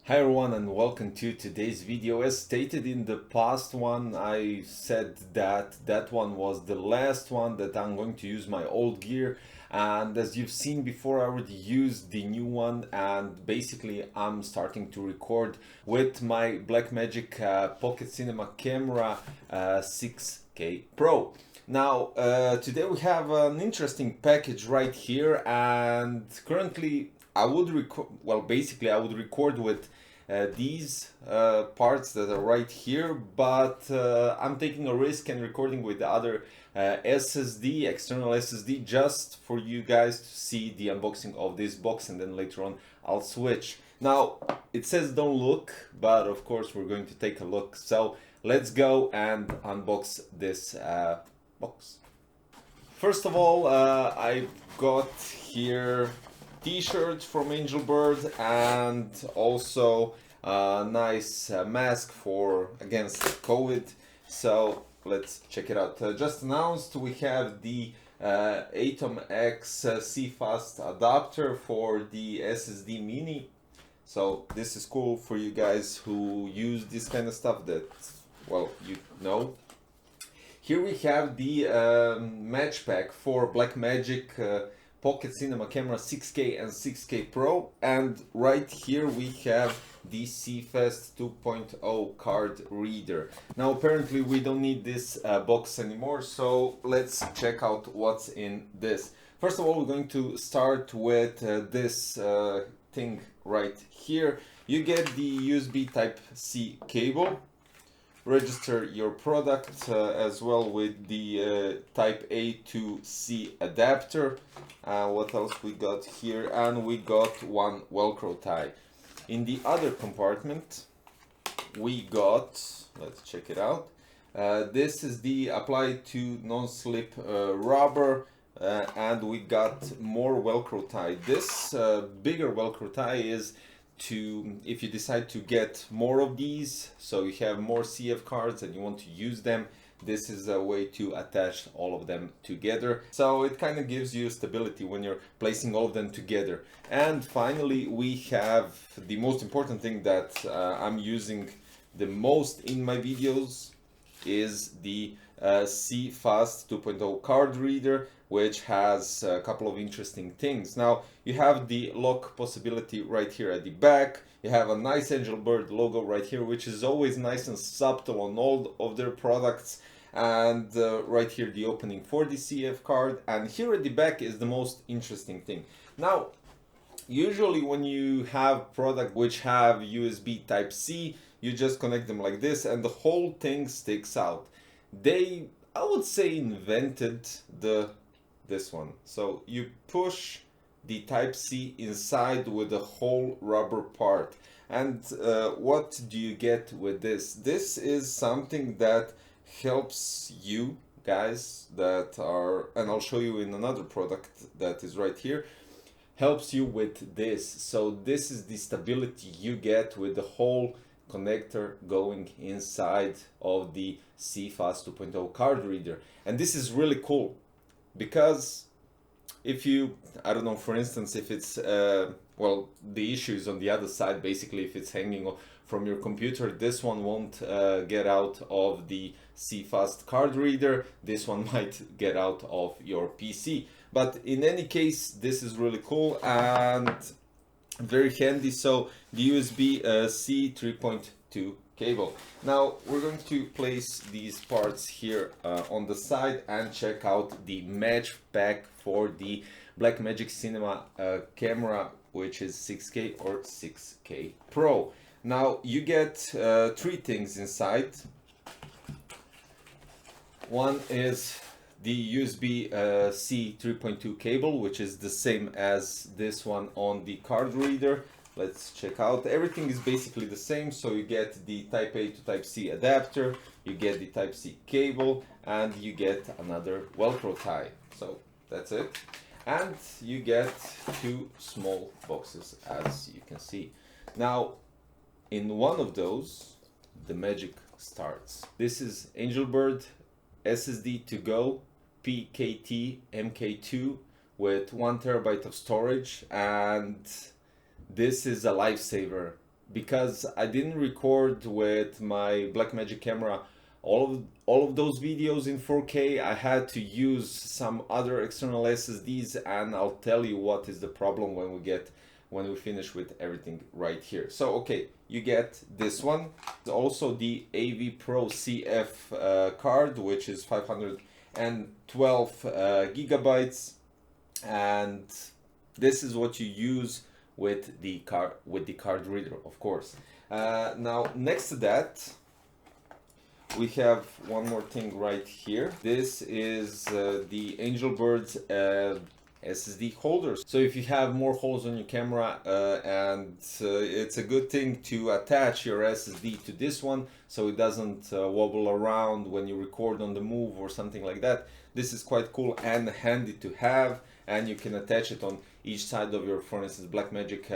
Hi everyone and welcome to today's video. As stated in the past one, I said that that one was the last one that I'm going to use my old gear, and as you've seen before, I already used the new one, and basically I'm starting to record with my Blackmagic Pocket Cinema camera 6K Pro. Now today we have an interesting package right here, and currently I would record, well, basically I would record with these parts that are right here, but I'm taking a risk and recording with the other SSD, external SSD, just for you guys to see the unboxing of this box, and then later on I'll switch. Now it says don't look, but of course we're going to take a look, so let's go and unbox this box. First of all, I've got here t-shirt from AngelBird and also a nice mask for against COVID. So let's check it out. Just announced we have the Atom X Cfast adapter for the SSD Mini. So this is cool for you guys who use this kind of stuff that, well, you know. Here we have the MatchPack for Blackmagic Pocket Cinema Camera 6K and 6K Pro, and right here we have the Cfast 2.0 card reader. Now apparently we don't need this box anymore, so let's check out what's in this. First of all, we're going to start with this thing right here. You get the USB Type-C cable. Register your product as well with the Type A to C adapter. What else we got here? And we got one Velcro tie. In the other compartment we got, let's check it out, this is the apply to non-slip rubber, and we got more Velcro tie. This bigger Velcro tie is to, if you decide to get more of these, so you have more CF cards and you want to use them, this is a way to attach all of them together. So it kind of gives you stability when you're placing all of them together. And finally we have the most important thing that I'm using the most in my videos is the Cfast 2.0 card reader, which has a couple of interesting things. Now you have the lock possibility right here at the back. You have a nice AngelBird logo right here, which is always nice and subtle on all of their products. And right here the opening for the CF card, and here at the back is the most interesting thing. Now usually when you have products which have USB Type-C, you just connect them like this and the whole thing sticks out. They, I would say, invented this one. So you push the Type-C inside with the whole rubber part. And what do you get with this? This is something that helps you guys that are, and I'll show you in another product that is right here, helps you with this. So this is the stability you get with the whole connector going inside of the Cfast 2.0 card reader. And this is really cool because if you, I don't know, for instance, if it's well, the issue is on the other side. Basically, if it's hanging from your computer, this one won't get out of the Cfast card reader. This one might get out of your PC. But in any case, this is really cool and very handy. So the USB-C 3.2 cable. Now we're going to place these parts here on the side and check out the match pack for the Blackmagic Cinema camera, which is 6K or 6K Pro. Now you get three things inside. One is the USB-C 3.2 cable, which is the same as this one on the card reader. Let's check out. Everything is basically the same. So you get the Type A to Type C adapter, you get the Type C cable, and you get another Velcro tie. So that's it. And you get two small boxes, as you can see. Now, in one of those, the magic starts. This is AngelBird SSD2GO PKT MK2 with 1 TB of storage, and this is a lifesaver because I didn't record with my Blackmagic camera all of those videos in 4K. I had to use some other external SSDs, and I'll tell you what is the problem when we finish with everything right here. So okay, you get this one, also the AV Pro CF card, which is 512 gigabytes, and this is what you use with the card reader, of course. Now next to that, we have one more thing right here. This is the AngelBird's SSD holders. So if you have more holes on your camera, and it's a good thing to attach your SSD to this one so it doesn't wobble around when you record on the move or something like that. This is quite cool and handy to have, and you can attach it on each side of your, for instance, Blackmagic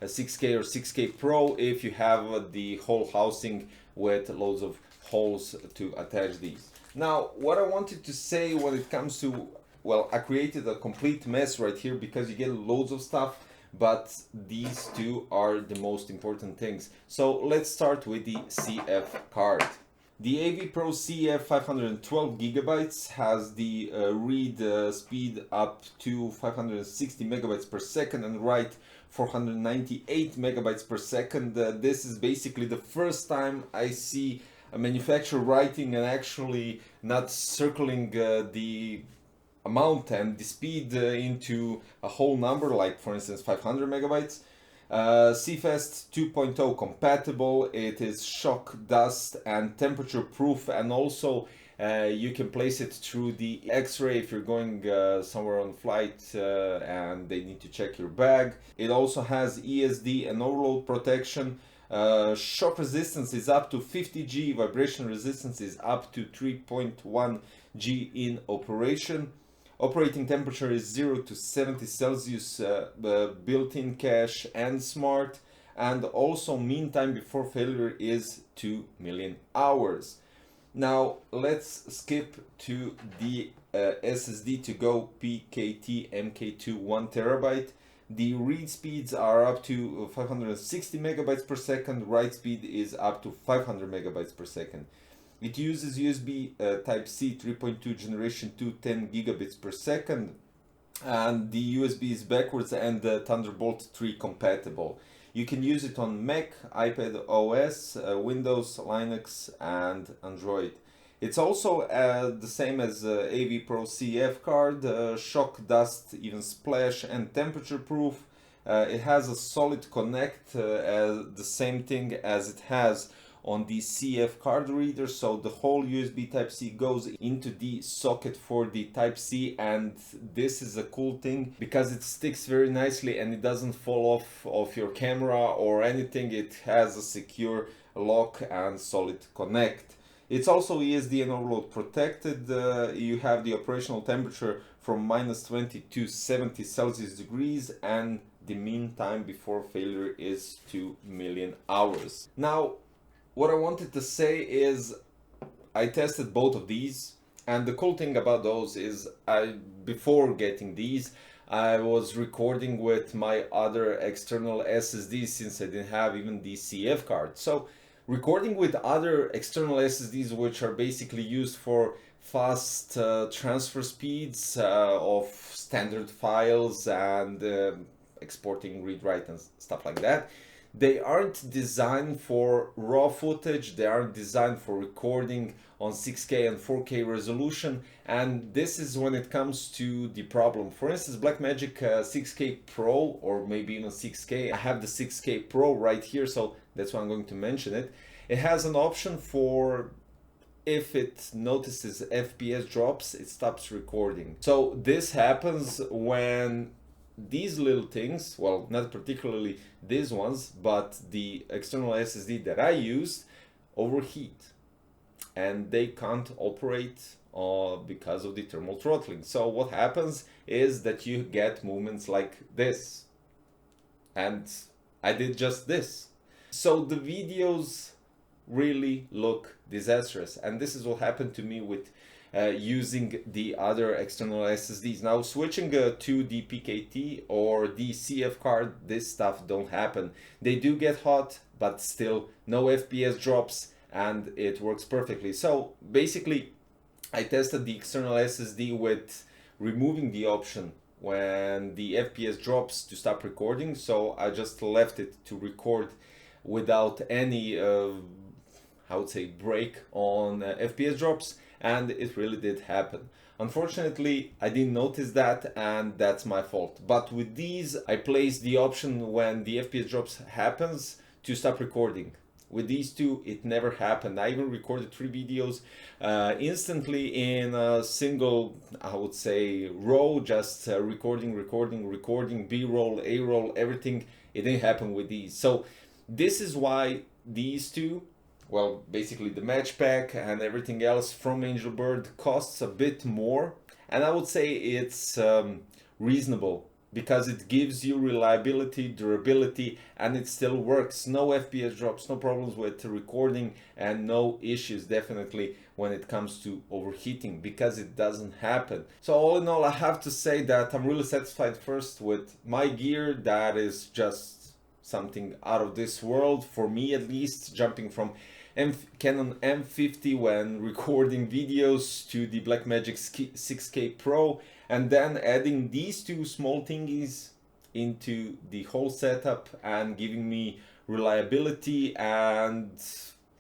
6K or 6K Pro if you have the whole housing with loads of holes to attach these. Now, what I wanted to say when it comes to, well, I created a complete mess right here because you get loads of stuff, but these two are the most important things. So let's start with the CF card. The AV Pro CF 512 gigabytes has the read speed up to 560 megabytes per second and write 498 megabytes per second. This is basically the first time I see a manufacturer writing and actually not circling the amount and the speed into a whole number, like for instance 500 megabytes. Cfast 2.0 compatible. It is shock, dust and temperature proof, and also you can place it through the X-ray if you're going somewhere on flight and they need to check your bag. It also has ESD and overload protection. Shock resistance is up to 50 G, vibration resistance is up to 3.1 G in operation. Operating temperature is 0 to 70 Celsius, built-in cache and smart, and also mean time before failure is 2 million hours. Now let's skip to the SSD2GO PKT MK2 1 terabyte. The read speeds are up to 560 megabytes per second, write speed is up to 500 megabytes per second. It uses USB Type-C 3.2 generation 2 10 gigabits per second, and the USB is backwards and Thunderbolt 3 compatible. You can use it on Mac, iPad OS, Windows, Linux and Android. It's also the same as AV Pro CF card, shock, dust, even splash and temperature proof. It has a solid connect, the same thing as it has on the CF card reader, so the whole USB Type-C goes into the socket for the Type-C, and this is a cool thing because it sticks very nicely and it doesn't fall off your camera or anything. It has a secure lock and solid connect. It's also ESD and overload protected. You have the operational temperature from -20 to 70 Celsius degrees, and the mean time before failure is 2 million hours. Now, what I wanted to say is I tested both of these, and the cool thing about those is before getting these, I was recording with my other external SSDs since I didn't have even the CF card. So recording with other external SSDs, which are basically used for fast transfer speeds of standard files and exporting, read, write and stuff like that, they aren't designed for raw footage, they aren't designed for recording on 6K and 4K resolution, and this is when it comes to the problem. For instance, Blackmagic 6K Pro, or maybe even 6K, I have the 6K Pro right here, so that's why I'm going to mention it. It has an option for, if it notices FPS drops, it stops recording. So this happens when these little things, well, not particularly these ones, but the external SSD that I used overheat and they can't operate because of the thermal throttling. So what happens is that you get movements like this, and I did just this. So the videos really look disastrous, and this is what happened to me with using the other external SSDs. Now switching to the PKT or the CF card, this stuff don't happen. They do get hot, but still no FPS drops and it works perfectly. So basically I tested the external SSD with removing the option when the FPS drops to stop recording, so I just left it to record without any I would say break on FPS drops, and it really did happen. Unfortunately, I didn't notice that, and that's my fault. But with these, I placed the option when the FPS drops happens to stop recording. With these two, it never happened. I even recorded 3 videos instantly in a single, I would say, row, just recording, B-roll, A-roll, everything. It didn't happen with these. So this is why these two, well, basically the MatchPack and everything else from AngelBird costs a bit more. And I would say it's reasonable, because it gives you reliability, durability, and it still works. No FPS drops, no problems with recording, and no issues definitely when it comes to overheating, because it doesn't happen. So all in all, I have to say that I'm really satisfied first with my gear. That is just something out of this world, for me at least, jumping from Canon M50 when recording videos to the BlackMagic 6K Pro, and then adding these two small thingies into the whole setup and giving me reliability and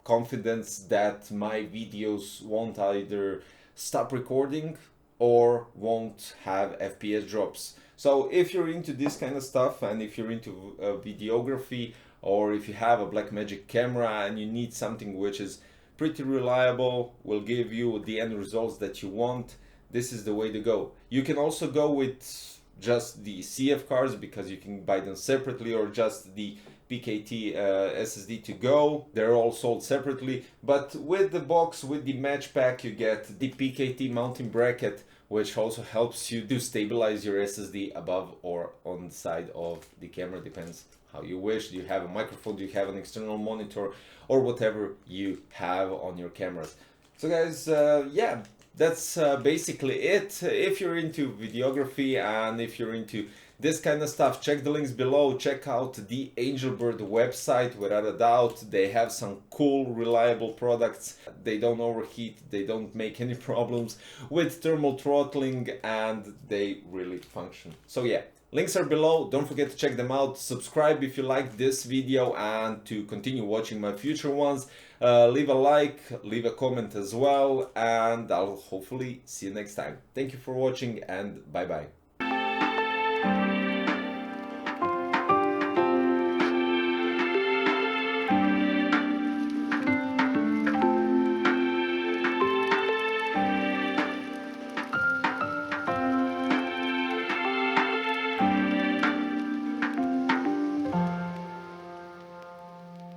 confidence that my videos won't either stop recording or won't have FPS drops. So if you're into this kind of stuff, and if you're into videography, or if you have a BlackMagic camera and you need something which is pretty reliable, will give you the end results that you want, this is the way to go. You can also go with just the CF cards, because you can buy them separately, or just the PKT SSD2GO. They're all sold separately, but with the box, with the MatchPack, you get the PKT mounting bracket, which also helps you to stabilize your SSD above or on the side of the camera, depends how you wish. Do you have a microphone, do you have an external monitor, or whatever you have on your cameras. So guys, yeah, that's basically it. If you're into videography and if you're into this kind of stuff, check the links below. Check out the AngelBird website. Without a doubt, they have some cool, reliable products. They don't overheat, they don't make any problems with thermal throttling, and they really function. So yeah, links are below. Don't forget to check them out. Subscribe if you liked this video, and to continue watching my future ones, leave a like, leave a comment as well, and I'll hopefully see you next time. Thank you for watching, and bye bye.